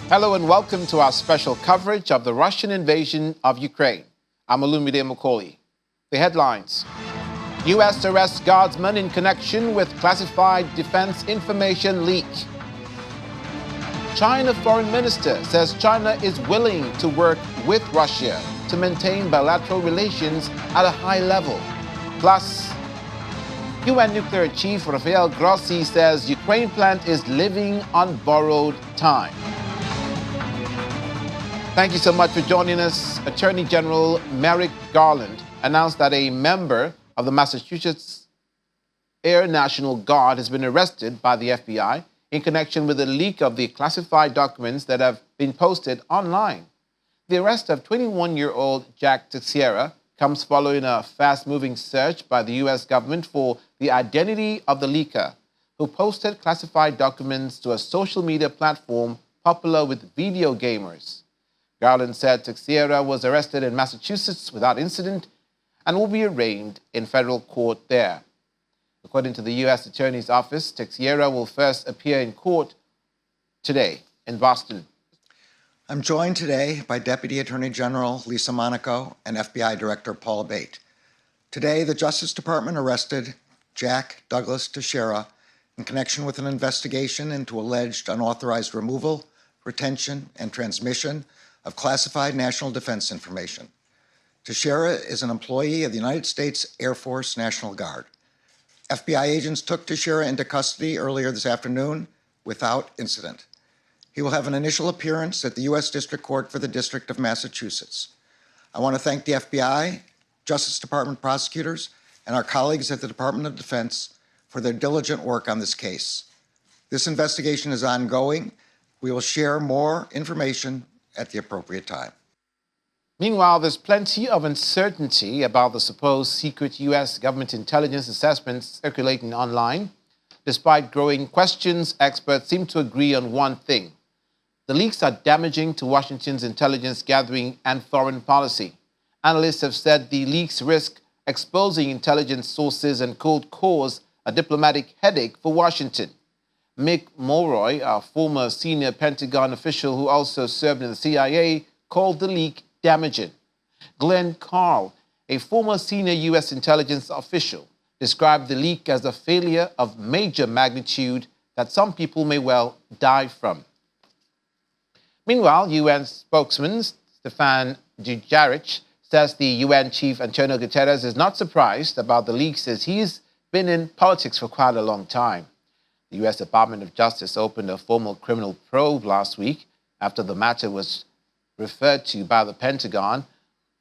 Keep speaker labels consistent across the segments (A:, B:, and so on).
A: Hello and welcome to our special coverage of the Russian invasion of Ukraine. I'm Olumide Macaulay. The headlines. U.S. arrests guardsman in connection with classified defense information leak. China foreign minister says China is willing to work with Russia to maintain bilateral relations at a high level. Plus, UN nuclear chief Rafael Grossi says Ukraine plant is living on borrowed time. Thank you so much for joining us. Attorney General Merrick Garland announced that a member of the Massachusetts Air National Guard has been arrested by the FBI in connection with the leak of the classified documents that have been posted online. The arrest of 21-year-old Jack Teixeira comes following a fast-moving search by the U.S. government for the identity of the leaker, who posted classified documents to a social media platform popular with video gamers. Garland said Teixeira was arrested in Massachusetts without incident and will be arraigned in federal court there. According to the U.S. Attorney's Office, Teixeira will first appear in court today in Boston.
B: I'm joined today by Deputy Attorney General Lisa Monaco and FBI Director Paul Bate. Today, the Justice Department arrested Jack Douglas Teixeira in connection with an investigation into alleged unauthorized removal, retention, and transmission of classified national defense information. Teixeira is an employee of the United States Air Force National Guard. FBI agents took Teixeira into custody earlier this afternoon without incident. He will have an initial appearance at the U.S. District Court for the District of Massachusetts. I want to thank the FBI, Justice Department prosecutors, and our colleagues at the Department of Defense for their diligent work on this case. This investigation is ongoing. We will share more information at the appropriate time.
A: Meanwhile, there's plenty of uncertainty about the supposed secret U.S. government intelligence assessments circulating online. Despite growing questions, experts seem to agree on one thing. The leaks are damaging to Washington's intelligence gathering and foreign policy. Analysts have said the leaks risk exposing intelligence sources and could cause a diplomatic headache for Washington. Mick Mulroy, a former senior Pentagon official who also served in the CIA, called the leak damaging. Glenn Carl, a former senior U.S. intelligence official, described the leak as a failure of major magnitude that some people may well die from. Meanwhile, UN spokesman Stefan Dujarric says the UN chief Antonio Guterres is not surprised about the leaks as he's been in politics for quite a long time. The U.S. Department of Justice opened a formal criminal probe last week after the matter was referred to by the Pentagon,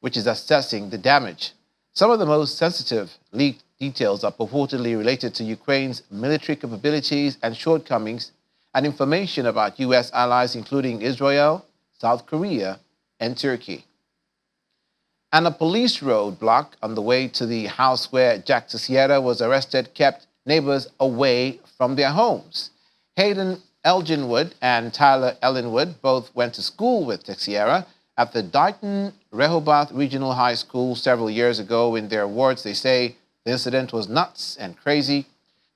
A: which is assessing the damage. Some of the most sensitive leaked details are purportedly related to Ukraine's military capabilities and shortcomings, and information about U.S. allies including Israel, South Korea, and Turkey. And a police roadblock on the way to the house where Jack Teixeira was arrested kept neighbors away from their homes. Hayden Elginwood and Tyler Ellenwood both went to school with Teixeira at the Dighton Rehoboth Regional High School several years ago. In their words, they say the incident was nuts and crazy.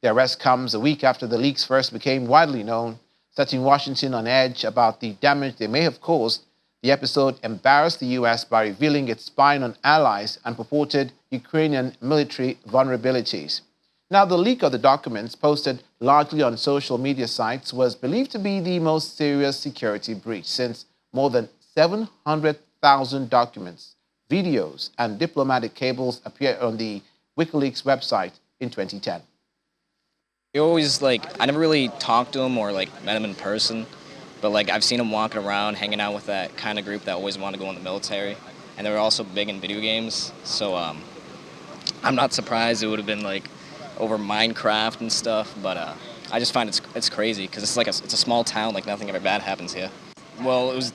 A: The arrest comes a week after the leaks first became widely known, setting Washington on edge about the damage they may have caused. The episode embarrassed the U.S. by revealing its spying on allies and purported Ukrainian military vulnerabilities. Now, the leak of the documents, posted largely on social media sites, was believed to be the most serious security breach since more than 700,000 documents, videos, and diplomatic cables appeared on the WikiLeaks website in 2010.
C: I never really talked to him or met him in person, but I've seen him walking around, hanging out with that kind of group that always wanted to go in the military, and they were also big in video games. So I'm not surprised it would have been over Minecraft and stuff, but I just find it's crazy because it's a small town, nothing ever bad happens here. Well, it was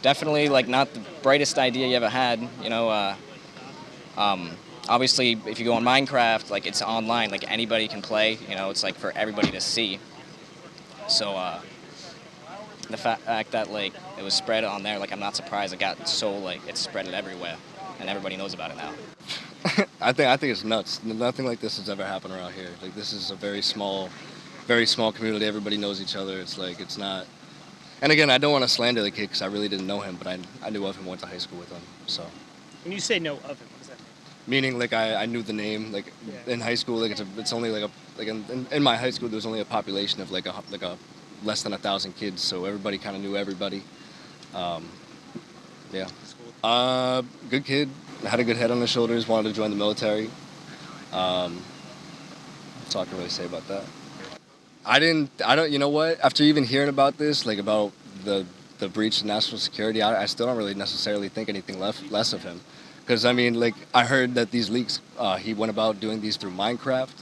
C: definitely not the brightest idea you ever had, Obviously, if you go on Minecraft, it's online, anybody can play, it's for everybody to see. So the fact that it was spread on there, I'm not surprised it got so it's spread it everywhere, and everybody knows about it now.
D: I think it's nuts. Nothing like this has ever happened around here. This is a very small community. Everybody knows each other. It's not And again, I don't want to slander the kid because I really didn't know him, but I knew of him, went to high school with him. So.
E: When you say know of him, what does that mean?
D: Meaning, like I knew the name, like in high school, like it's only like in my high school there was only a population of like a less than 1,000 kids, so everybody kind of knew everybody. Yeah. Good kid, had a good head on his shoulders, wanted to join the military. That's all I can really say about that. I don't, you know what? After even hearing about this, like about the breach of national security, I still don't really necessarily think anything less of him. Because, I mean, like, I heard that these leaks, he went about doing these through Minecraft,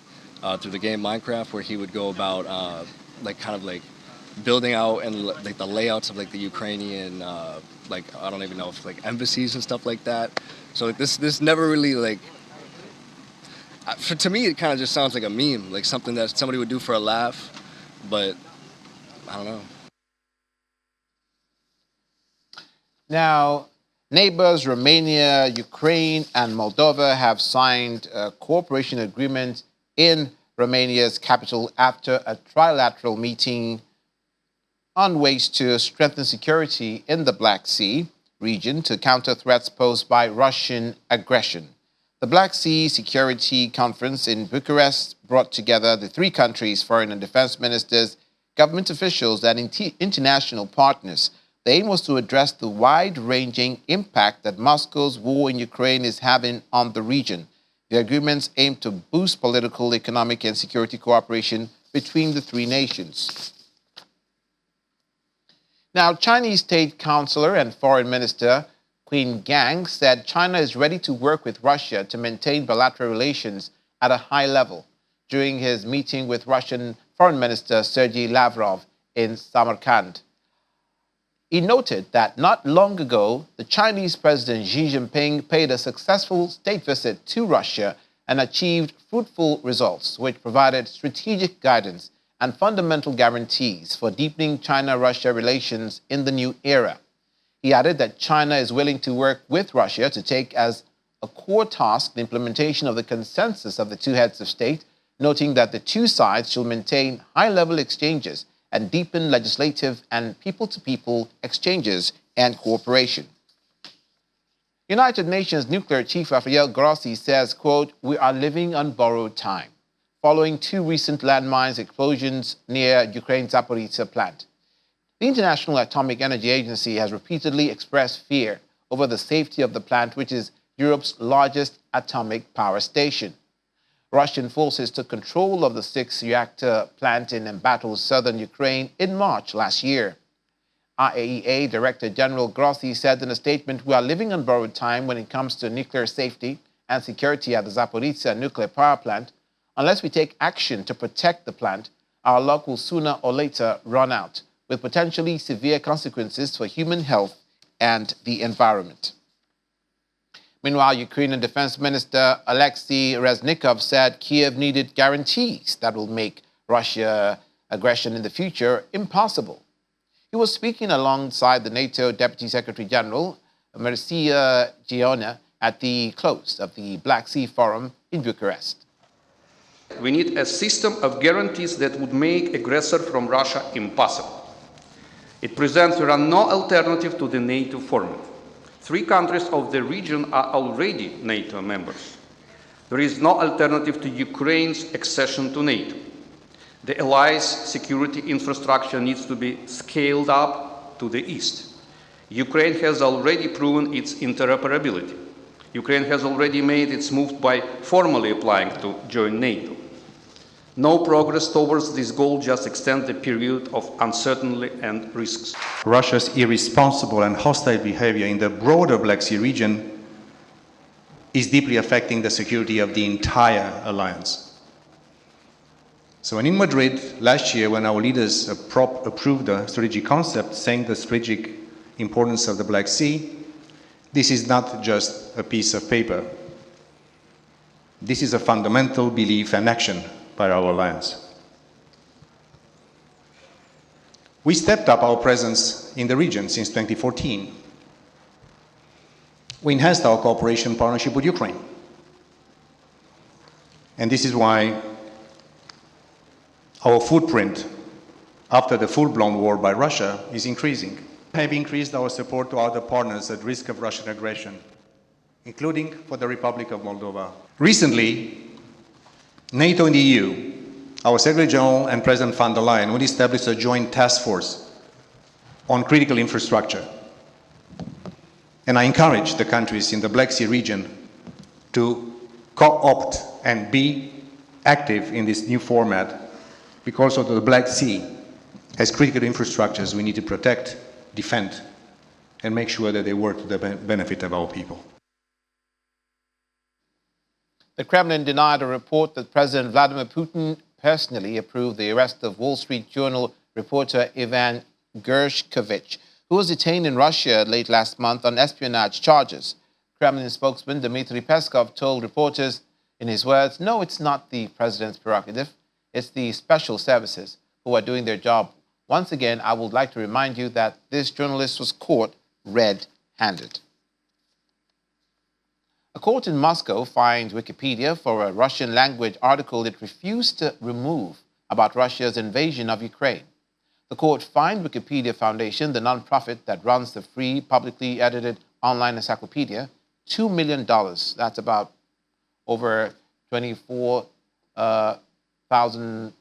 D: through the game Minecraft, where he would go about, like, kind of, like, building out and, like, the layouts of, like, the Ukrainian, like, I don't even know if, like, embassies and stuff like that. So, like, this never really, like, to me, it kind of just sounds like a meme, like something that somebody would do for a laugh, but I don't know.
A: Now, neighbors Romania, Ukraine, and Moldova have signed a cooperation agreement in Romania's capital after a trilateral meeting on ways to strengthen security in the Black Sea region to counter threats posed by Russian aggression. The Black Sea Security Conference in Bucharest brought together the three countries' foreign and defense ministers, government officials, and international partners. The aim was to address the wide-ranging impact that Moscow's war in Ukraine is having on the region. The agreements aim to boost political, economic, and security cooperation between the three nations. Now, Chinese State Councilor and Foreign Minister Qin Gang said China is ready to work with Russia to maintain bilateral relations at a high level during his meeting with Russian Foreign Minister Sergei Lavrov in Samarkand. He noted that not long ago, the Chinese President Xi Jinping paid a successful state visit to Russia and achieved fruitful results, which provided strategic guidance and fundamental guarantees for deepening China-Russia relations in the new era. He added that China is willing to work with Russia to take as a core task the implementation of the consensus of the two heads of state, noting that the two sides shall maintain high-level exchanges and deepen legislative and people-to-people exchanges and cooperation. United Nations nuclear chief Rafael Grossi says, quote, "We are living on borrowed time," following two recent landmine explosions near Ukraine's Zaporizhzhia plant. The International Atomic Energy Agency has repeatedly expressed fear over the safety of the plant, which is Europe's largest atomic power station. Russian forces took control of the six-reactor plant in embattled southern Ukraine in March last year. IAEA Director General Grossi said in a statement, "We are living on borrowed time when it comes to nuclear safety and security at the Zaporizhzhia nuclear power plant. Unless we take action to protect the plant, our luck will sooner or later run out, with potentially severe consequences for human health and the environment." Meanwhile, Ukrainian Defense Minister Alexei Reznikov said Kiev needed guarantees that will make Russia aggression in the future impossible. He was speaking alongside the NATO Deputy Secretary General, Mircea Giona, at the close of the Black Sea Forum in Bucharest.
F: We need a system of guarantees that would make aggressor from Russia impossible. It presents there are no alternative to the NATO format. Three countries of the region are already NATO members. There is no alternative to Ukraine's accession to NATO. The allies' security infrastructure needs to be scaled up to the east. Ukraine has already proven its interoperability. Ukraine has already made its move by formally applying to join NATO. No progress towards this goal just extends the period of uncertainty and risks.
G: Russia's irresponsible and hostile behavior in the broader Black Sea region is deeply affecting the security of the entire alliance. So when in Madrid last year, when our leaders approved the strategic concept, saying the strategic importance of the Black Sea, this is not just a piece of paper. This is a fundamental belief and action by our alliance. We stepped up our presence in the region since 2014. We enhanced our cooperation partnership with Ukraine. And this is why our footprint after the full-blown war by Russia is increasing. We have increased our support to other partners at risk of Russian aggression, including for the Republic of Moldova. Recently, NATO and the EU, our Secretary General and President von der Leyen would establish a joint task force on critical infrastructure. And I encourage the countries in the Black Sea region to co-opt and be active in this new format, because of the Black Sea has critical infrastructures we need to protect, defend, and make sure that they work to the benefit of our people.
A: The Kremlin denied a report that President Vladimir Putin personally approved the arrest of Wall Street Journal reporter Ivan Gershkovich, who was detained in Russia late last month on espionage charges. Kremlin spokesman Dmitry Peskov told reporters, in his words, "No, it's not the president's prerogative. It's the special services who are doing their job. Once again, I would like to remind you that this journalist was caught red-handed." A court in Moscow fined Wikipedia for a Russian-language article it refused to remove about Russia's invasion of Ukraine. The court fined Wikipedia Foundation, the nonprofit that runs the free, publicly edited online encyclopedia, $2 million. That's about over 24,000.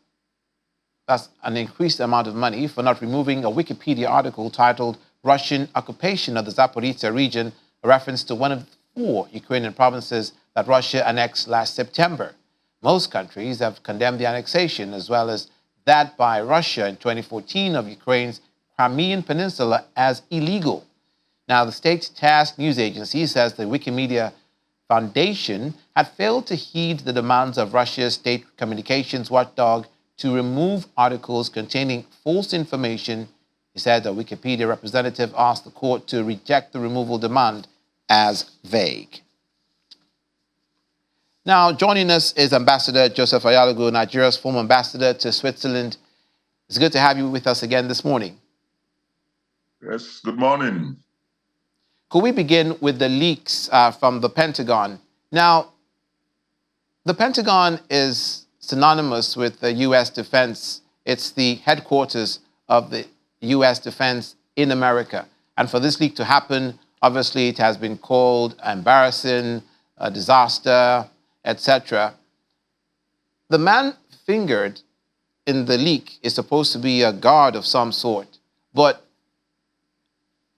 A: That's an increased amount of money for not removing a Wikipedia article titled "Russian Occupation of the Zaporizhzhia Region," a reference to one of 4 Ukrainian provinces that Russia annexed last September. Most countries have condemned the annexation, as well as that by Russia in 2014 of Ukraine's Crimean Peninsula, as illegal. Now, the state-tasked news agency says the Wikimedia Foundation had failed to heed the demands of Russia's state communications watchdog to remove articles containing false information. He said a Wikipedia representative asked the court to reject the removal demand as vague. Now, joining us is Ambassador Joseph Ayalogo, Nigeria's former ambassador to Switzerland. It's good to have you with us again this morning.
H: Yes, good morning.
A: Could we begin with the leaks from the Pentagon? Now, the Pentagon is synonymous with the U.S. defense. It's the headquarters of the U.S. defense in America. And for this leak to happen, obviously it has been called embarrassing, a disaster, etc. The man fingered in the leak is supposed to be a guard of some sort, but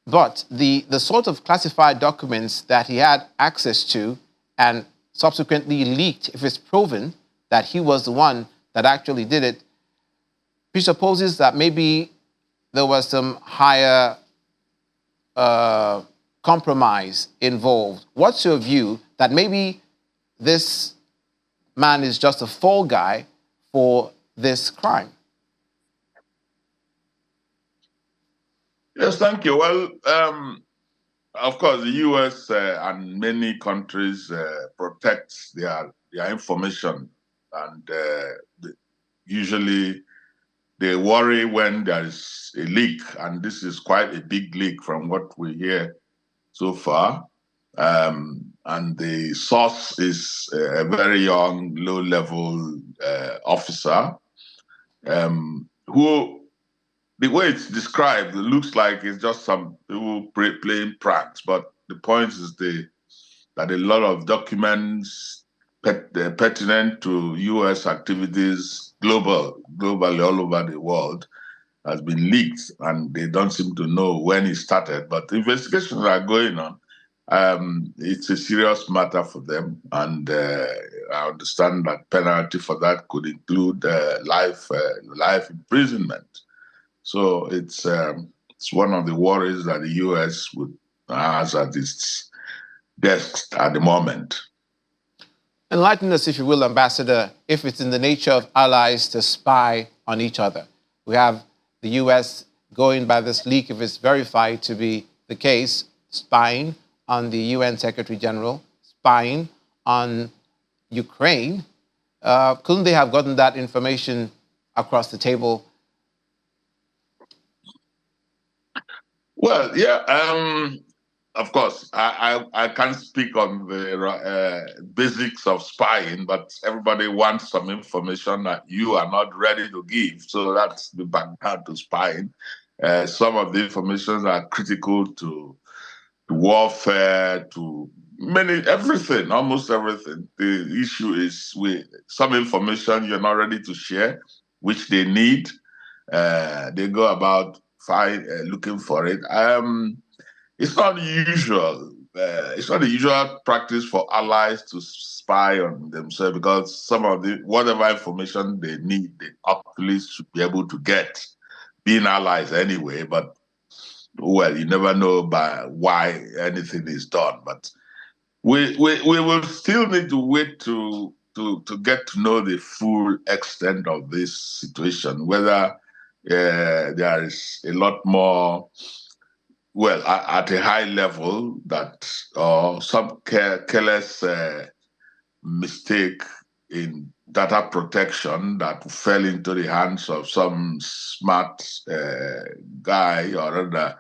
A: the sort of classified documents that he had access to and subsequently leaked, if it's proven that he was the one that actually did it, presupposes that maybe there was some higher compromise involved. What's your view that maybe this man is just a fall guy for this crime?
H: Yes, thank you. Well, of course, the U.S. And many countries protect their information, and usually they worry when there is a leak, and this is quite a big leak from what we hear so far. And the source is a very young, low-level officer who, the way it's described, it looks like it's just some people playing pranks. But the point is that a lot of documents pertinent to U.S. activities globally all over the world has been leaked, and they don't seem to know when it started. But investigations are going on. It's a serious matter for them, and I understand that penalty for that could include life imprisonment. So it's one of the worries that the U.S. has at its desk at the moment.
A: Enlighten us, if you will, Ambassador, if it's in the nature of allies to spy on each other. We have the U.S. going by this leak, if it's verified to be the case, spying on the UN Secretary General, spying on Ukraine. Couldn't they have gotten that information across the table?
H: Well, yeah. of course, I can't speak on the basics of spying, but everybody wants some information that you are not ready to give. So that's the background to spying. Some of the information are critical to warfare, to everything, almost everything. The issue is with some information you're not ready to share, which they need. They go about looking for it. It's not usual. It's not the usual practice for allies to spy on themselves because some of the whatever information they need, they actually should be able to get, being allies anyway. But well, you never know by why anything is done. But we will still need to wait to get to know the full extent of this situation, whether there is a lot more, well, at a high level, that some careless mistake in data protection that fell into the hands of some smart guy or other.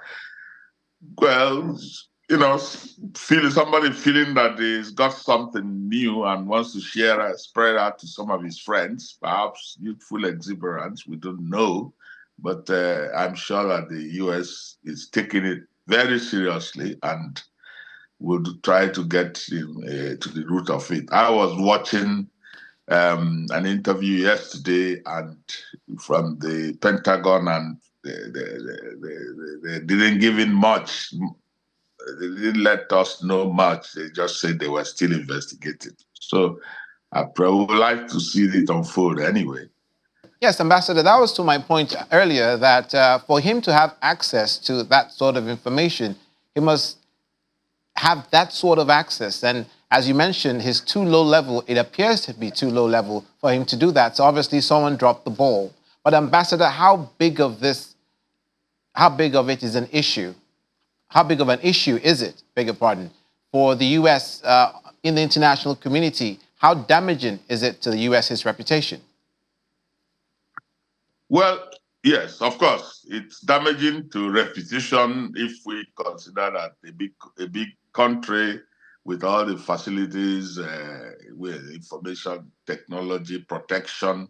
H: Well, somebody feeling that he's got something new and wants to spread out to some of his friends, perhaps youthful exuberance, we don't know. But I'm sure that the US is taking it very seriously and will try to get to the root of it. I was watching an interview yesterday and from the Pentagon, and they didn't give in much. They didn't let us know much. They just said they were still investigating. So I would like to see it unfold anyway.
A: Yes, Ambassador, that was to my point earlier that for him to have access to that sort of information, he must have that sort of access. And as you mentioned, his too low level, it appears to be too low level for him to do that. So obviously someone dropped the ball. But Ambassador, how big of it is an issue? How big of an issue is it, beg your pardon, for the U.S. In the international community? How damaging is it to the U.S.'s reputation?
H: Well, yes, of course, it's damaging to reputation if we consider that a big country with all the facilities, with information technology protection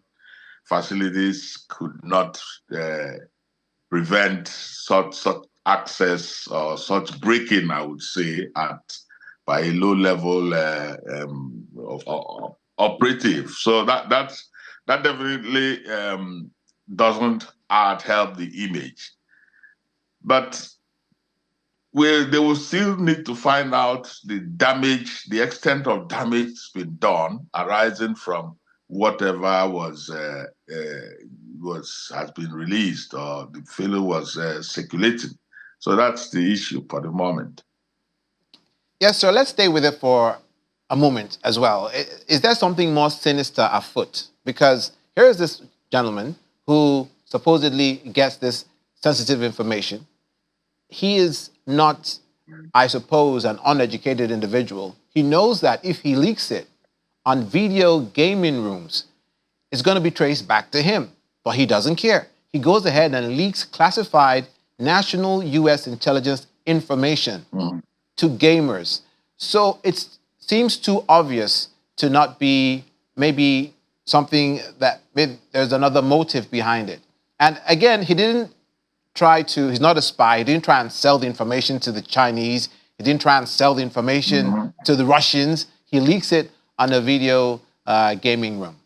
H: facilities, could not prevent such access or such breaking, I would say, by a low-level operative. So that definitely doesn't help the image. But they will still need to find out the extent of damage that's been done arising from whatever has been released or the failure was circulating. So that's the issue for the moment.
A: Yes, sir. Let's stay with it for a moment as well. Is there something more sinister afoot? Because here is this gentleman who supposedly gets this sensitive information. He is not, I suppose, an uneducated individual. He knows that if he leaks it on video gaming rooms, it's going to be traced back to him. But he doesn't care. He goes ahead and leaks classified national U.S. intelligence information to gamers. So it seems too obvious to not be maybe something that maybe there's another motive behind it. And again, he's not a spy. He didn't try and sell the information to the Chinese. He didn't try and sell the information to the Russians. He leaks it on a video gaming room.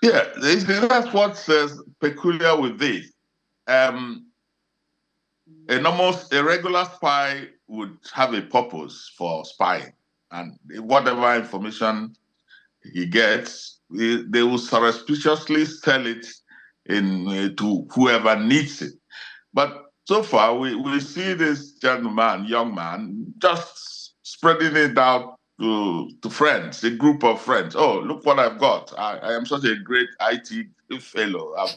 H: Yeah, that's what's peculiar with this. A regular spy would have a purpose for spying, and whatever information he gets, they will surreptitiously sell it to whoever needs it. But so far, we see this young man, just spreading it out to friends, a group of friends. Oh, look what I've got. I am such a great IT fellow. I've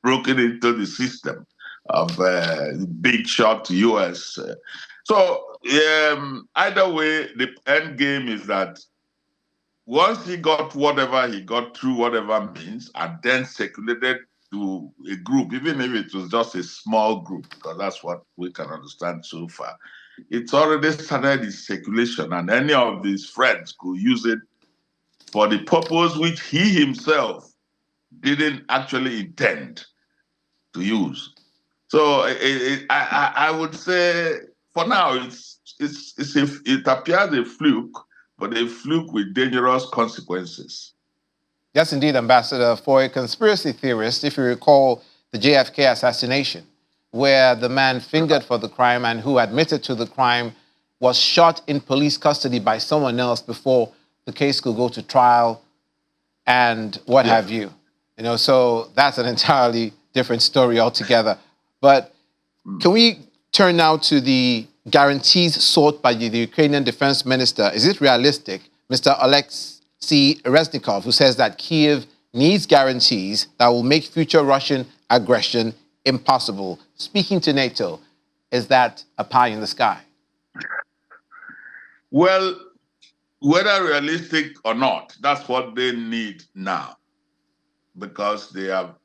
H: broken into the system of big shot US. So either way, the end game is that once he got whatever he got through whatever means, and then circulated to a group, even if it was just a small group, because that's what we can understand so far. it's already started its circulation, and any of his friends could use it for the purpose which he himself didn't actually intend to use. So I would say for now it appears a fluke, but a fluke with dangerous consequences.
A: Yes, indeed, Ambassador. For a conspiracy theorist, if you recall the JFK assassination, where the man fingered for the crime and who admitted to the crime was shot in police custody by someone else before the case could go to trial and what have you. You know, so that's an entirely different story altogether. But can we turn now to the guarantees sought by the Ukrainian defense minister? Is it realistic, Mr. Alexei Reznikov, who says that Kyiv needs guarantees that will make future Russian aggression impossible? Speaking to NATO, is that a pie in the sky?
H: Well, whether realistic or not, that's what they need now, because they have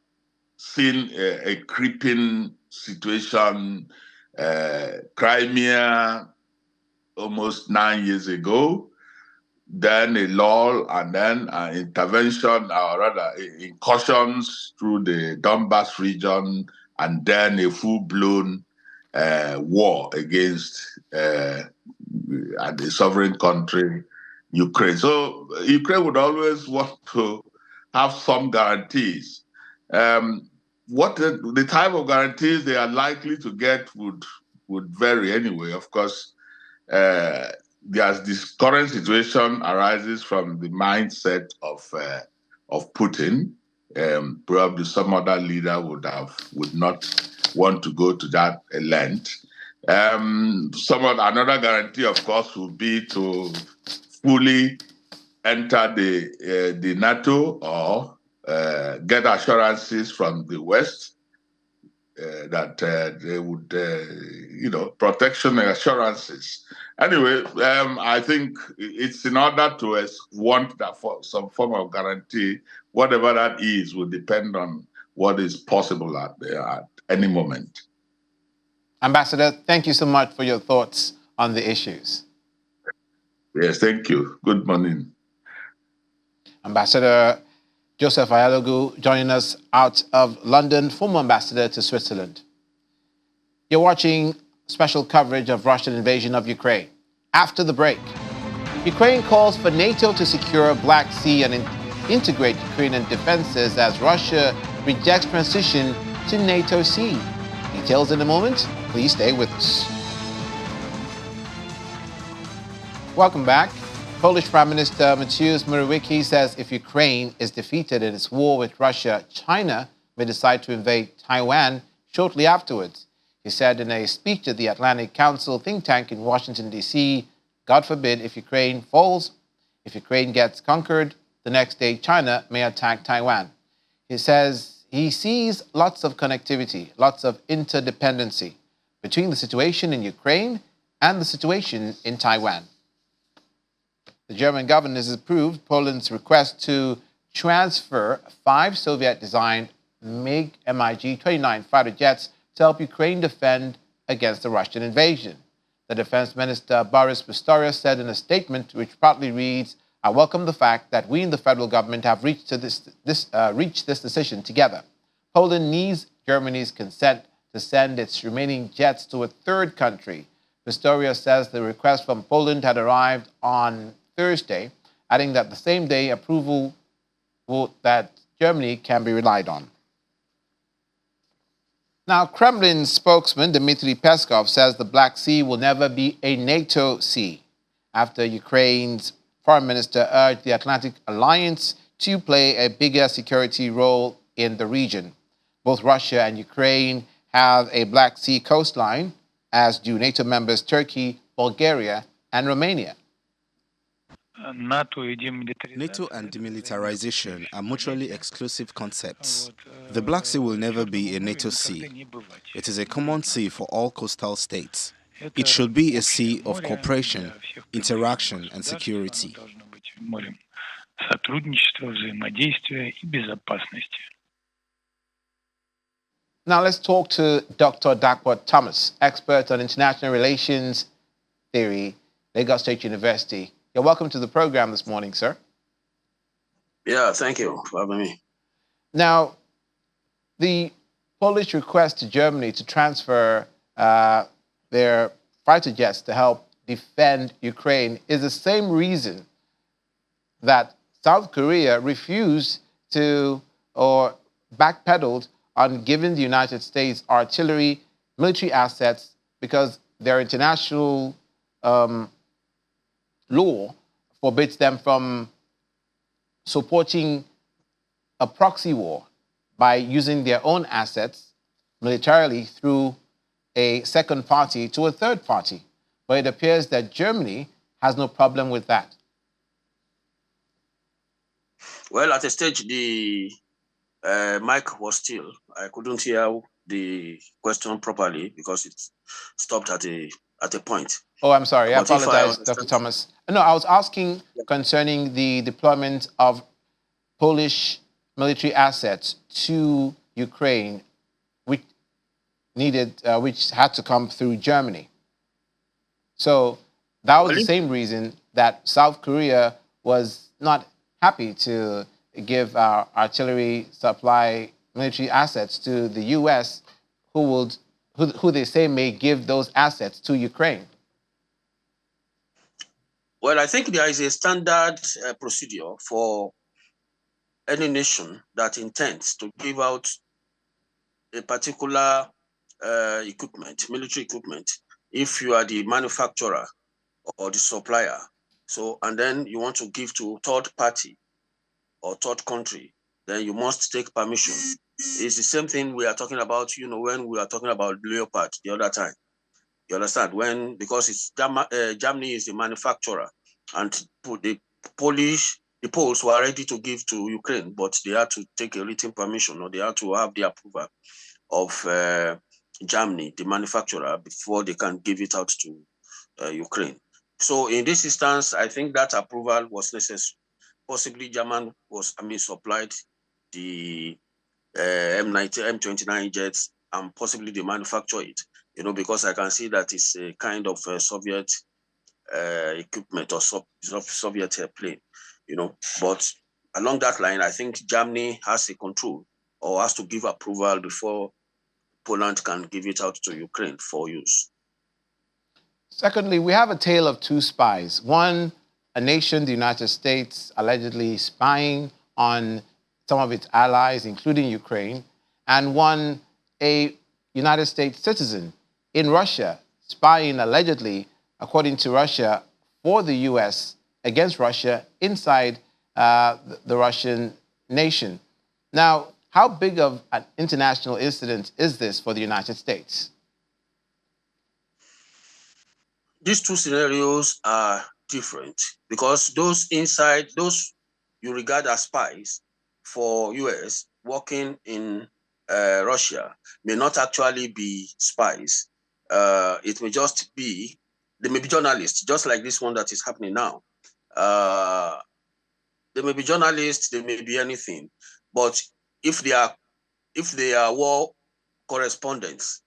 H: seen a creeping situation. Crimea almost 9 years ago, then a lull, and then an intervention, or rather incursions through the Donbas region, and then a full-blown war against the sovereign country, Ukraine. So Ukraine would always want to have some guarantees. What the type of guarantees they are likely to get would vary anyway. Of course, there's this current situation arises from the mindset of Putin. Probably some other leader would not want to go to that length. Another guarantee, of course, would be to fully enter the NATO or get assurances from the West that they would, protection and assurances. Anyway, I think it's in order to want that for some form of guarantee, whatever that is, will depend on what is possible at any moment.
A: Ambassador, thank you so much for your thoughts on the issues.
H: Yes, thank you. Good morning.
A: Ambassador Joseph Ayalogu joining us out of London, former ambassador to Switzerland. You're watching special coverage of Russian invasion of Ukraine. After the break, Ukraine calls for NATO to secure Black Sea and integrate Ukrainian defenses as Russia rejects transition to NATO Sea. Details in a moment. Please stay with us. Welcome back. Polish Prime Minister Mateusz Morawiecki says if Ukraine is defeated in its war with Russia, China may decide to invade Taiwan shortly afterwards. He said in a speech at the Atlantic Council think tank in Washington, D.C., God forbid if Ukraine falls, if Ukraine gets conquered, the next day China may attack Taiwan. He says he sees lots of connectivity, lots of interdependency between the situation in Ukraine and the situation in Taiwan. The German government has approved Poland's request to transfer 5 Soviet-designed MiG-29 fighter jets to help Ukraine defend against the Russian invasion. The defense minister, Boris Pistorius, said in a statement which partly reads, I welcome the fact that we in the federal government have reached this decision together. Poland needs Germany's consent to send its remaining jets to a third country. Pistorius says the request from Poland had arrived on Thursday, adding that the same day approval that Germany can be relied on. Now, Kremlin spokesman Dmitry Peskov says the Black Sea will never be a NATO sea after Ukraine's foreign minister urged the Atlantic Alliance to play a bigger security role in the region. Both Russia and Ukraine have a Black Sea coastline, as do NATO members Turkey, Bulgaria, and Romania.
I: NATO and demilitarization are mutually exclusive concepts. The Black Sea will never be a NATO sea. It is a common sea for all coastal states. It should be a sea of cooperation, interaction, and security.
A: Now let's talk to Dr. Dakwat Thomas, expert on international relations Theory, Lagos State University. You're welcome to the program this morning, sir.
J: Yeah, thank you for having me.
A: Now, the Polish request to Germany to transfer their fighter jets to help defend Ukraine is the same reason that South Korea refused to or backpedaled on giving the United States artillery, military assets, because their international law forbids them from supporting a proxy war by using their own assets militarily through a second party to a third party. But it appears that Germany has no problem with that.
J: Well, at a stage, the mic was still. I couldn't hear the question properly because it stopped at a point.
A: Oh, I'm sorry. I
J: But if I
A: apologize, Dr. Thomas. No, I was asking concerning the deployment of Polish military assets to Ukraine, which which had to come through Germany. So that was the same reason that South Korea was not happy to give our artillery supply military assets to the U.S., who they say may give those assets to Ukraine.
J: Well, I think there is a standard procedure for any nation that intends to give out a particular equipment, military equipment, if you are the manufacturer or the supplier. So, and then you want to give to third party or third country, then you must take permission. It's the same thing we are talking about, when we are talking about Leopard the other time. You understand? Because it's Germany is the manufacturer, and the Poles were ready to give to Ukraine, but they had to take a written permission, or they had to have the approval of Germany, the manufacturer, before they can give it out to Ukraine. So in this instance, I think that approval was necessary. Possibly German supplied the M90, M29 jets, and possibly they manufacture it, because I can see that it's a kind of Soviet equipment or Soviet plane, But along that line, I think Germany has a control or has to give approval before Poland can give it out to Ukraine for use.
A: Secondly, we have a tale of two spies. One, a nation, the United States, allegedly spying on some of its allies, including Ukraine, and one, a United States citizen in Russia, spying allegedly, according to Russia, for the U.S. against Russia inside the Russian nation. Now, how big of an international incident is this for the United States?
J: These two scenarios are different because those you regard as spies for US working in Russia may not actually be spies. It may just be, they may be journalists, just like this one that is happening now. They may be journalists, they may be anything. But if they are war correspondents,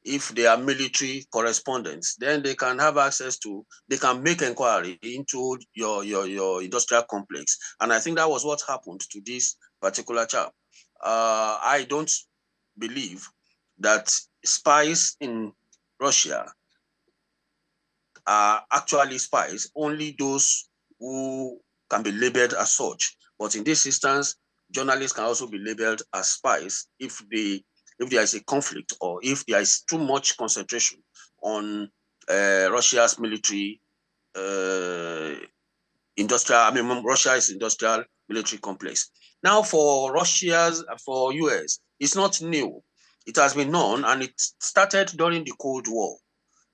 J: if they are military correspondents, then they can have access to, they can make inquiry into your industrial complex. And I think that was what happened to this particular chap. I don't believe that spies in Russia are actually spies, only those who can be labeled as such. But in this instance, journalists can also be labeled as spies if there is a conflict or if there is too much concentration on Russia's military Russia's industrial military complex. Now for US, it's not new. It has been known, and it started during the Cold War,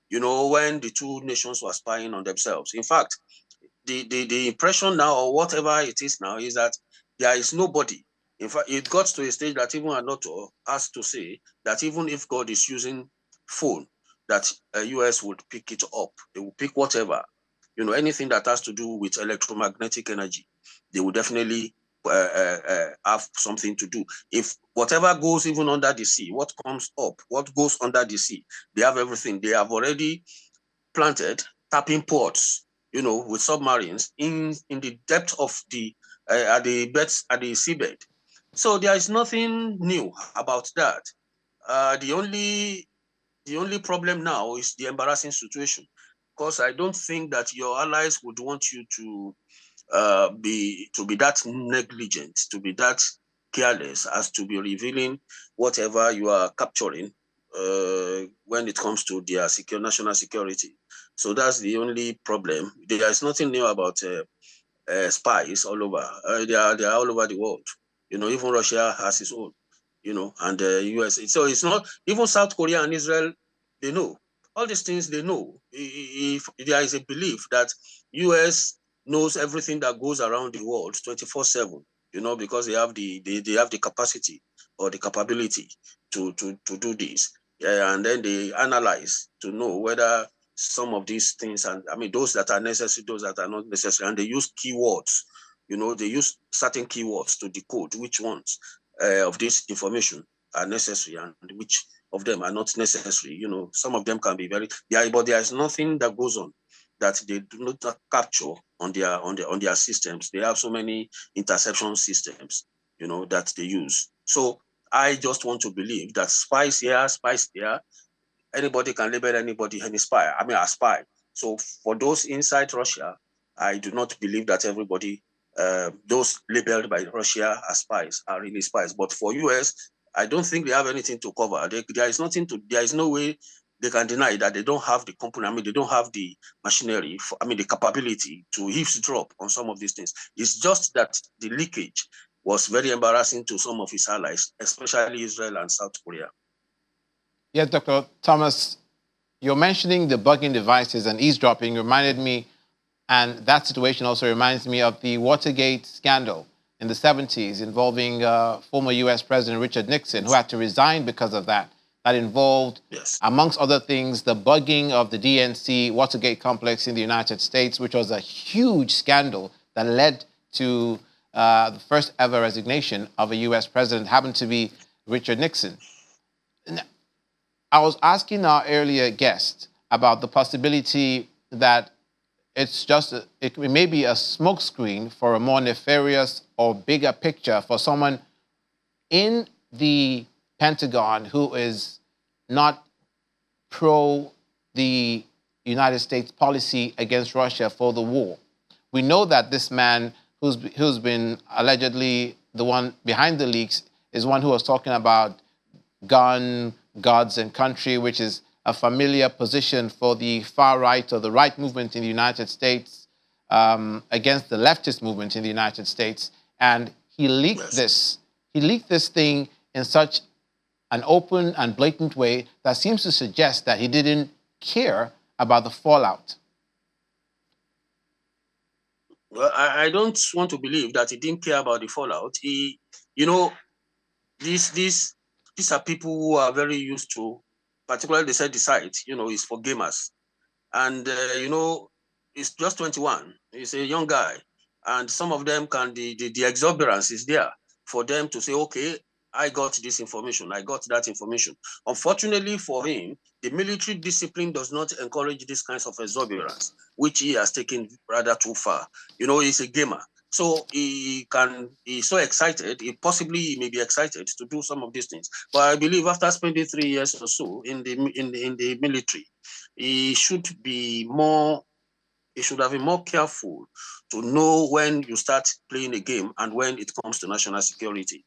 J: when the two nations were spying on themselves. In fact, the impression now, or whatever it is now, is that there is nobody. In fact, it got to a stage that even Anoto has to say that even if God is using phone, that US would pick it up. They will pick whatever, anything that has to do with electromagnetic energy. They will definitely have something to do. If whatever goes even under the sea, what comes up, what goes under the sea, they have everything. They have already planted tapping ports, with submarines in the depth of at the seabed. So there is nothing new about that. The only problem now is the embarrassing situation, because I don't think that your allies would want you to be that negligent, to be that careless as to be revealing whatever you are capturing when it comes to their national security. So that's the only problem. There is nothing new about spies all over. They are all over the world. Even Russia has its own. And the US. So it's not even South Korea and Israel. They know all these things. They know. If there is a belief that US knows everything that goes around the world 24/7, because they have the capacity or the capability to do this. And then they analyze to know whether some of these things, and I mean those that are necessary, those that are not necessary, and they use keywords. They use certain keywords to decode which ones of this information are necessary and which of them are not necessary. Some of them can be but there is nothing that goes on that they do not capture on their systems. They have so many interception systems, that they use. So I just want to believe that spies here, spies there, anybody can label anybody any spy. I mean, a spy. So for those inside Russia, I do not believe that everybody, those labeled by Russia as spies, are really spies. But for US, I don't think they have anything to cover. There is no way they can deny that they don't have the component. I mean, they don't have the machinery, the capability to eavesdrop on some of these things. It's just that the leakage was very embarrassing to some of his allies, especially Israel and South Korea.
A: Yes, Dr. Thomas, you're mentioning the bugging devices and eavesdropping reminded me, and that situation also reminds me of the Watergate scandal in the 70s involving former US President Richard Nixon, who had to resign because of that. That involved, amongst other things, the bugging of the DNC Watergate complex in the United States, which was a huge scandal that led to the first ever resignation of a US president, happened to be Richard Nixon. I was asking our earlier guest about the possibility that it may be a smokescreen for a more nefarious or bigger picture for someone in the Pentagon who is not pro the United States policy against Russia for the war. We know that this man who's been allegedly the one behind the leaks is one who was talking about gun, gods, and country, which is a familiar position for the far right or the right movement in the United States against the leftist movement in the United States. And he leaked this. He leaked this thing in such an open and blatant way that seems to suggest that he didn't care about the fallout.
J: Well, I don't want to believe that he didn't care about the fallout. These are people who are very used to, particularly they said the site, is for gamers. And, it's just 21. He's a young guy. And some of them the exuberance is there for them to say, okay, I got this information, I got that information. Unfortunately for him, the military discipline does not encourage these kinds of exuberance, which he has taken rather too far. He's a gamer. So he's so excited, he may be excited to do some of these things. But I believe after spending 3 years or so in the military, he should have been more careful to know when you start playing a game and when it comes to national security.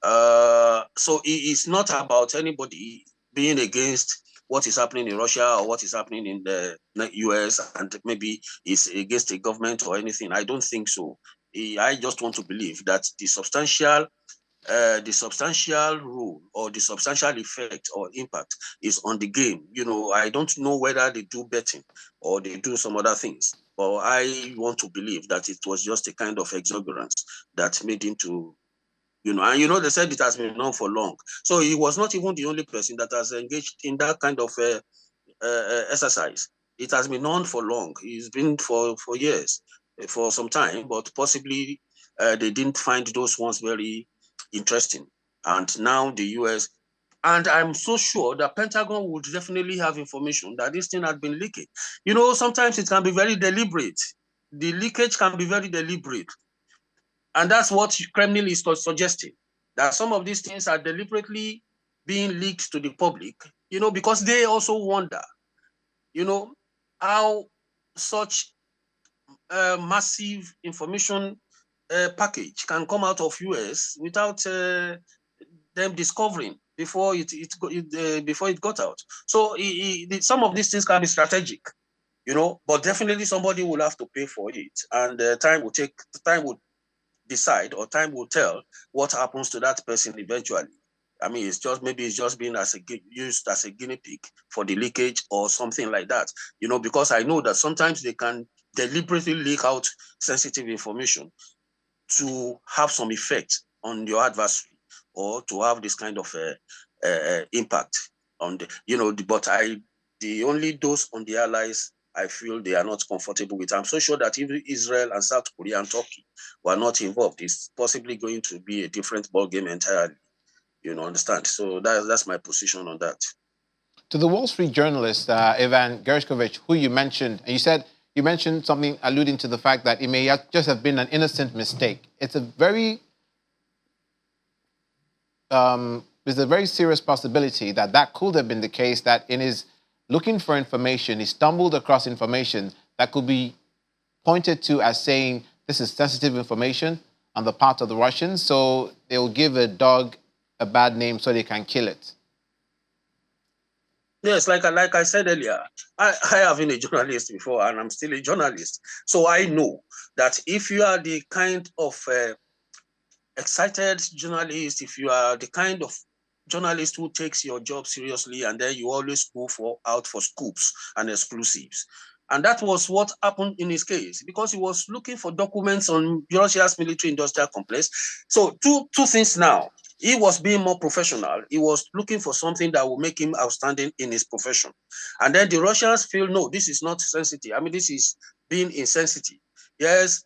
J: So it is not about anybody being against what is happening in Russia or what is happening in the US and maybe it's against a government or anything. I don't think so. I just want to believe that the substantial rule or the substantial effect or impact is on the game. I don't know whether they do betting or they do some other things, but I want to believe that it was just a kind of exuberance that made him to, and they said it has been known for long. So he was not even the only person that has engaged in that kind of exercise. It has been known for long. It's been for years, for some time, but possibly they didn't find those ones very interesting. And now the US And I'm so sure the Pentagon would definitely have information that this thing had been leaking. Sometimes it can be very deliberate. The leakage can be very deliberate. And that's what Kremlin is suggesting, that some of these things are deliberately being leaked to the public, because they also wonder, how such massive information package can come out of US without them discovering before it got out. So some of these things can be strategic, but definitely somebody will have to pay for it, and time will decide, or time will tell what happens to that person eventually. I mean, it's just being used as a guinea pig for the leakage or something like that, because I know that sometimes they can deliberately leak out sensitive information to have some effect on your adversary, or to have this kind of impact on the only those on the allies, I feel they are not comfortable with. I'm so sure that if Israel and South Korea and Turkey were not involved, it's possibly going to be a different ballgame entirely. Understand? So that's my position on that.
A: To the Wall Street journalist, Ivan Gershkovich, who you mentioned, and you mentioned something alluding to the fact that it may just have been an innocent mistake. It's a very there's a very serious possibility that could have been the case, that in his looking for information, he stumbled across information that could be pointed to as saying this is sensitive information on the part of the Russians, so they will give a dog a bad name so they can kill it.
J: Yes, like I said earlier, I have been a journalist before, and I'm still a journalist. So I know that if you are the kind of excited journalist, if you are the kind of journalist who takes your job seriously, and then you always go out for scoops and exclusives. And that was what happened in his case, because he was looking for documents on Russia's military-industrial complex. So two things now. He was being more professional. He was looking for something that will make him outstanding in his profession. And then the Russians feel, no, this is not sensitive. I mean, this is being insensitive. Yes,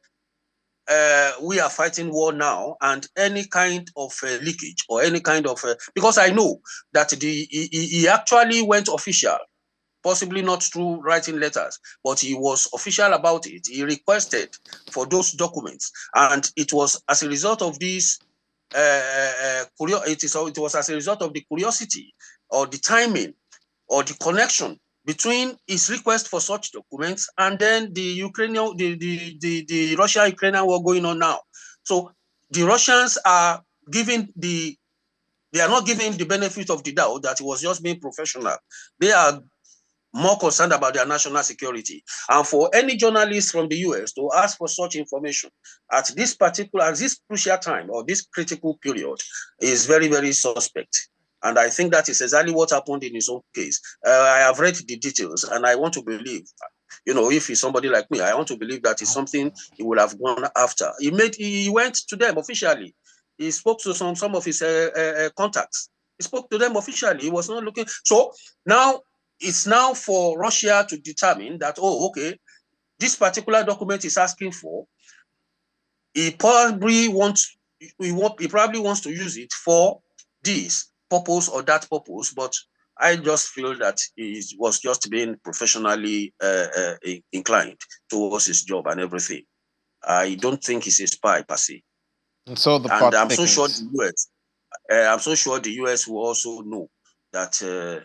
J: we are fighting war now, and any kind of leakage or any kind of because I know that he actually went official, possibly not through writing letters, but he was official about it. He requested for those documents, and it was as a result of this. It was as a result of the curiosity, or the timing, or the connection between his request for such documents and then the Russia-Ukrainian war going on now. So the Russians are not giving the benefit of the doubt that he was just being professional. They are more concerned about their national security. And for any journalist from the US to ask for such information at this crucial time, or this critical period, is very, very suspect. And I think that is exactly what happened in his own case. I have read the details, and I want to believe, if he's somebody like me, I want to believe that it's something he would have gone after. He went to them officially. He spoke to some of his contacts. He spoke to them officially. He was not looking. So now, it's now for Russia to determine that, this particular document is asking for, he probably wants to use it for this purpose or that purpose, but I just feel that he was just being professionally inclined towards his job and everything. I don't think he's a spy per se.
A: And so
J: I'm so sure the US will also know that a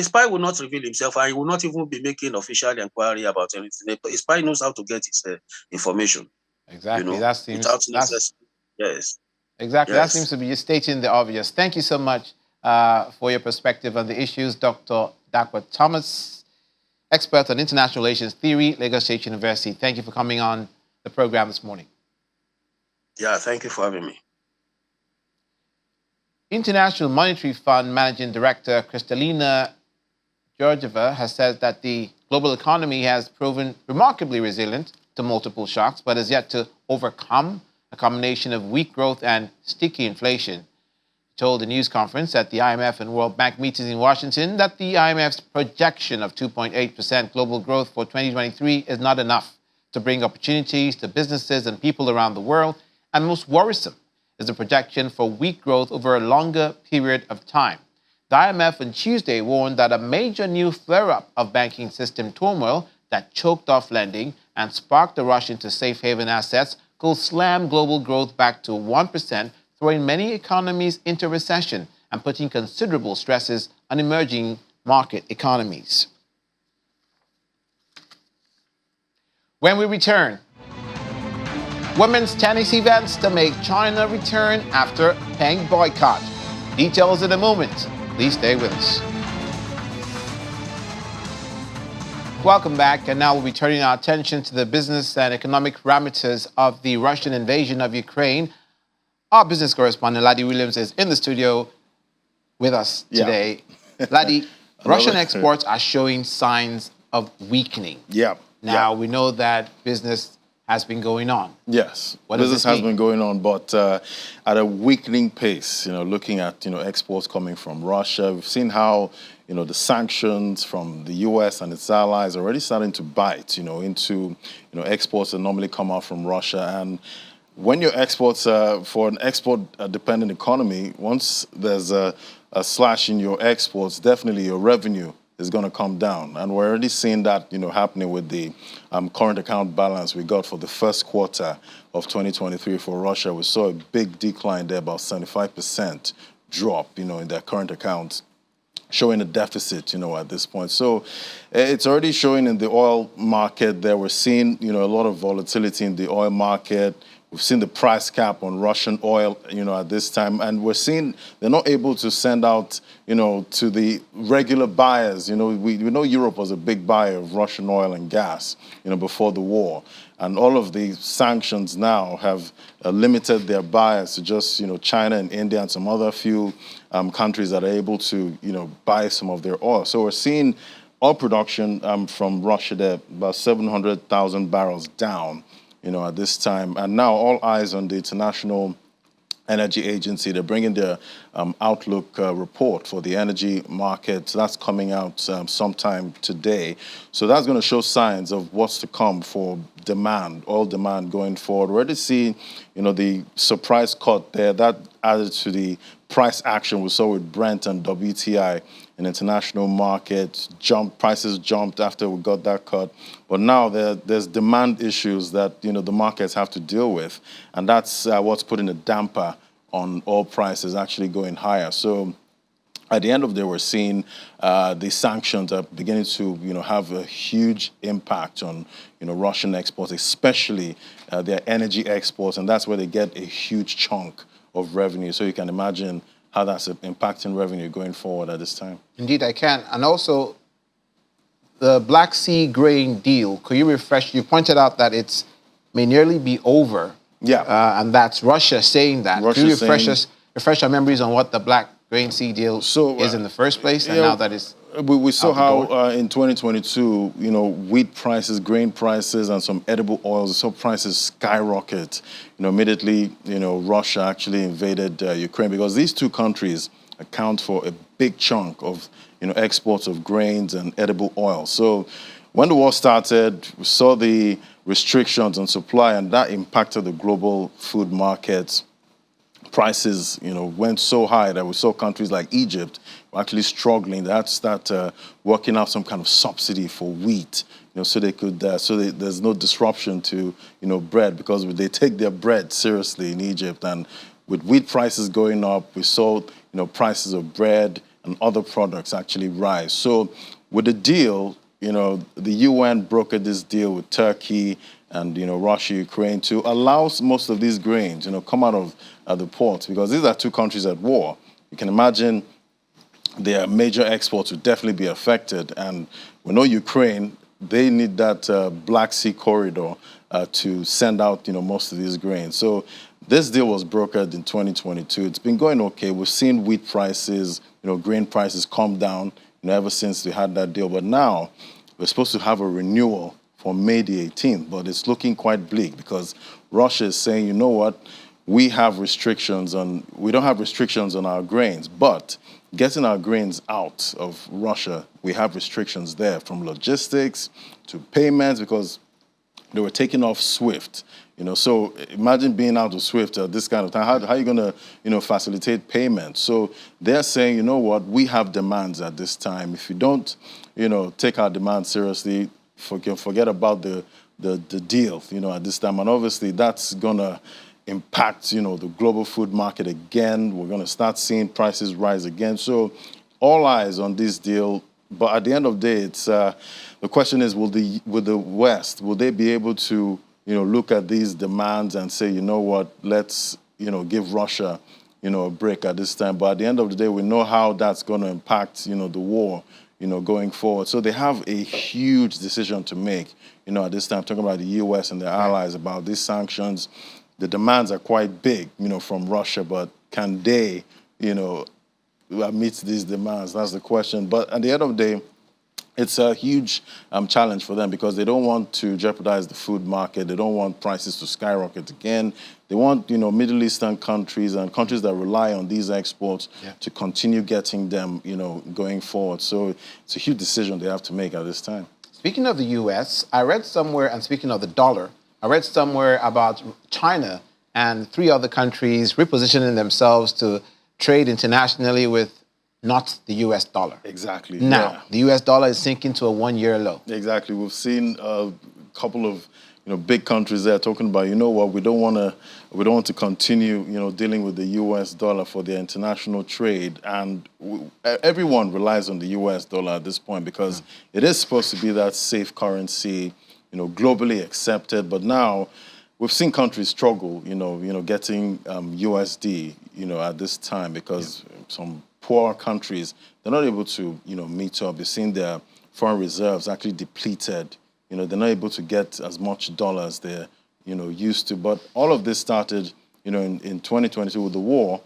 J: spy will not reveal himself, and he will not even be making official inquiry about anything. A spy knows how to get his information.
A: Exactly.
J: Yes.
A: Exactly.
J: Yes.
A: That seems to be stating the obvious. Thank you so much for your perspective on the issues, Dr. Dakwa Thomas, expert on international relations theory, Lagos State University. Thank you for coming on the program this morning.
J: Yeah, thank you for having me.
A: International Monetary Fund Managing Director Kristalina Georgieva has said that the global economy has proven remarkably resilient to multiple shocks, but has yet to overcome a combination of weak growth and sticky inflation. She told the news conference at the IMF and World Bank meetings in Washington that the IMF's projection of 2.8% global growth for 2023 is not enough to bring opportunities to businesses and people around the world, and most worrisome is a projection for weak growth over a longer period of time. The IMF on Tuesday warned that a major new flare-up of banking system turmoil that choked off lending and sparked the rush into safe haven assets could slam global growth back to 1%, throwing many economies into recession and putting considerable stresses on emerging market economies. When we return, women's tennis events to make China return after Peng boycott. Details in a moment. Please stay with us. Welcome back, and now we'll be turning our attention to the business and economic parameters of the Russian invasion of Ukraine. Our business correspondent, Laddie Williams, is in the studio with us today. Laddie, Russian exports are showing signs of weakening. Now, we know that business has been going on.
K: Yes,
A: business
K: has been going on, but at a weakening pace. Looking at exports coming from Russia, we've seen how the sanctions from the U.S. and its allies are already starting to bite into exports that normally come out from Russia. And when your exports for an export-dependent economy, once there's a slash in your exports, definitely your revenue is going to come down. And we're already seeing that, happening with the current account balance we got for the first quarter of 2023 for Russia. We saw a big decline there, about 75% drop, in their current accounts, showing a deficit, at this point. So it's already showing in the oil market there. We're seeing, a lot of volatility in the oil market. We've seen the price cap on Russian oil, at this time, and we're seeing they're not able to send out, to the regular buyers. We know Europe was a big buyer of Russian oil and gas, before the war, and all of the sanctions now have limited their buyers to just, China and India and some other few countries that are able to, buy some of their oil. So we're seeing oil production from Russia there about 700,000 barrels down, at this time. And now all eyes on the International Energy Agency. They're bringing their outlook report for the energy market. That's coming out sometime today. So that's going to show signs of what's to come for demand, oil demand going forward. We already see, the surprise cut there. That added to the price action we saw with Brent and WTI in international markets. Prices jumped after we got that cut. But now there's demand issues that, the markets have to deal with. And that's what's putting a damper on oil prices actually going higher. So at the end of the day, we're seeing the sanctions are beginning to, have a huge impact on, Russian exports, especially their energy exports. And that's where they get a huge chunk of revenue. So you can imagine how that's impacting revenue going forward at this time.
A: Indeed, I can. And also, the Black Sea grain deal, could you refresh? You pointed out that it may nearly be over.
K: Yeah.
A: And that's Russia saying that. Could you refresh our memories on what the Black Grain Sea deal is in the first place, and now that it's
K: we saw how in 2022, wheat prices, grain prices, and some edible oils, we saw prices skyrocket. Immediately, Russia actually invaded Ukraine, because these two countries account for a big chunk of, exports of grains and edible oil. So when the war started, we saw the restrictions on supply, and that impacted the global food markets. Prices, went so high that we saw countries like Egypt were actually struggling. They had to start working out some kind of subsidy for wheat, so they could, there's no disruption to, bread, because they take their bread seriously in Egypt. And with wheat prices going up, we saw, prices of bread and other products actually rise. So with the deal, the UN brokered this deal with Turkey and, Russia, Ukraine, to allow most of these grains, come out of the ports, because these are two countries at war. You can imagine their major exports would definitely be affected. And we know Ukraine, they need that Black Sea corridor to send out, most of these grains. So this deal was brokered in 2022. It's been going okay. We've seen wheat prices, grain prices come down, ever since we had that deal. But now we're supposed to have a renewal for May the 18th, but it's looking quite bleak, because Russia is saying, you know what, we don't have restrictions on our grains, but getting our grains out of Russia, we have restrictions there, from logistics to payments, because They were taking off SWIFT. So imagine being out of SWIFT at this kind of time. How are you going to, facilitate payment? So they're saying, you know what, we have demands at this time. If you don't, take our demands seriously, forget about the deal, at this time. And obviously that's going to impact, the global food market again. We're going to start seeing prices rise again. So all eyes on this deal. But at the end of the day, it's the question is, will the West, will they be able to, look at these demands and say, you know what, let's, give Russia, a break at this time. But at the end of the day, we know how that's going to impact, the war, going forward. So they have a huge decision to make, at this time, talking about the U.S. and their allies about these sanctions. The demands are quite big, from Russia, but can they, meet these demands? That's the question. But at the end of the day, it's a huge challenge for them because they don't want to jeopardize the food market. They don't want prices to skyrocket again. They want, Middle Eastern countries and countries that rely on these exports to continue getting them, going forward. So it's a huge decision they have to make at this time.
A: Speaking of the U.S., I read somewhere, and speaking of the dollar, I read somewhere about China and 3 other countries repositioning themselves to trade internationally with not the U.S. dollar.
K: Exactly.
A: Now, the U.S. dollar is sinking to a 1-year low.
K: Exactly. We've seen a couple of big countries there talking about, we don't want to continue, dealing with the U.S. dollar for their international trade. And everyone relies on the U.S. dollar at this point because it is supposed to be that safe currency, globally accepted. But now we've seen countries struggle, getting USD, at this time because some poor countries, they're not able to, meet up. They've seen their foreign reserves actually depleted. They're not able to get as much dollars they're, used to. But all of this started, in 2022 with the war.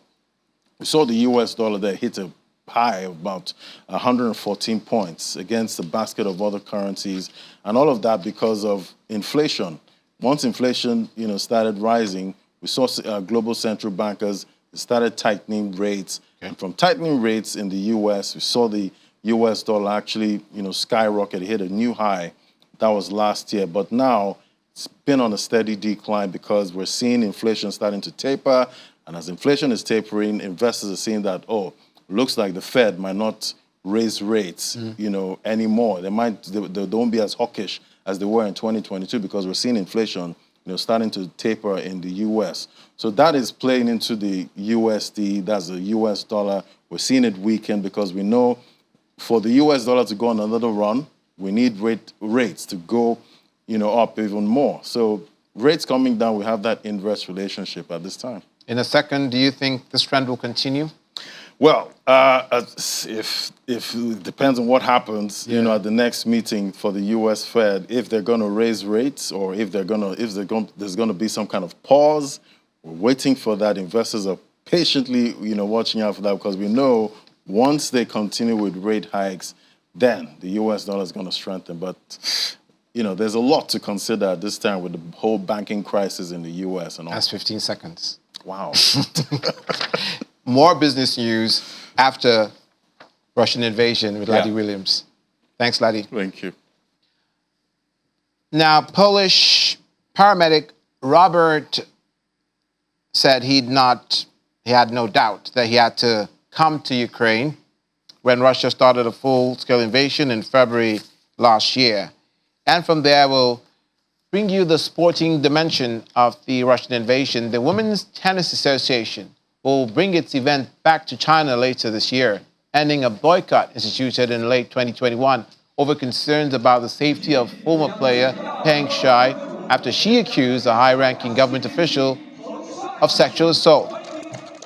K: We saw the U.S. dollar there hit a high of about 114 points against a basket of other currencies. And all of that because of inflation. Once inflation, started rising, we saw global central bankers started tightening rates. And from tightening rates in the U.S., we saw the U.S. dollar actually, skyrocket. It hit a new high. That was last year. But now it's been on a steady decline because we're seeing inflation starting to taper. And as inflation is tapering, investors are seeing that, looks like the Fed might not raise rates, anymore. They won't be as hawkish as they were in 2022 because we're seeing inflation, starting to taper in the U.S. So that is playing into the USD, that's the U.S. dollar. We're seeing it weaken because we know for the U.S. dollar to go on another run, we need rates to go, up even more. So rates coming down, we have that inverse relationship at this time.
A: In a second, do you think this trend will continue?
K: Well, if it depends on what happens, at the next meeting for the U.S. Fed, if they're going to raise rates or if there's going to be some kind of pause. We're waiting for that. Investors are patiently, watching out for that because we know once they continue with rate hikes, then the U.S. dollar is going to strengthen. But, there's a lot to consider at this time with the whole banking crisis in the U.S. and all.
A: That's 15 seconds.
K: Wow.
A: More business news after Russian invasion with Laddie Williams. Thanks, Laddie.
K: Thank you.
A: Now, Polish paramedic Robert said he had no doubt that he had to come to Ukraine when Russia started a full-scale invasion in February last year. And from there, we'll bring you the sporting dimension of the Russian invasion. The Women's Tennis Association will bring its event back to China later this year, ending a boycott instituted in late 2021 over concerns about the safety of former player Peng Shuai after she accused a high-ranking government official of sexual assault.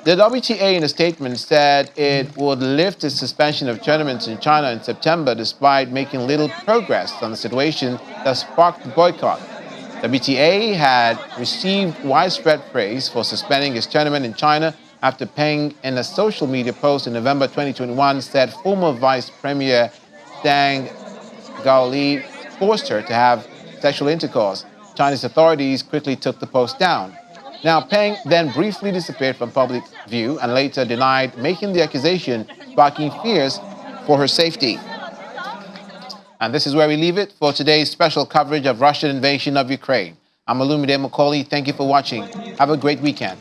A: The WTA in a statement said it would lift its suspension of tournaments in China in September despite making little progress on the situation that sparked the boycott. WTA had received widespread praise for suspending its tournament in China after Peng, in a social media post in November 2021, said former Vice Premier Deng Gaoli forced her to have sexual intercourse. Chinese authorities quickly took the post down. Now, Peng then briefly disappeared from public view and later denied making the accusation, sparking fears for her safety. And this is where we leave it for today's special coverage of Russian invasion of Ukraine. I'm Olumide Macaulay. Thank you for watching. Have a great weekend.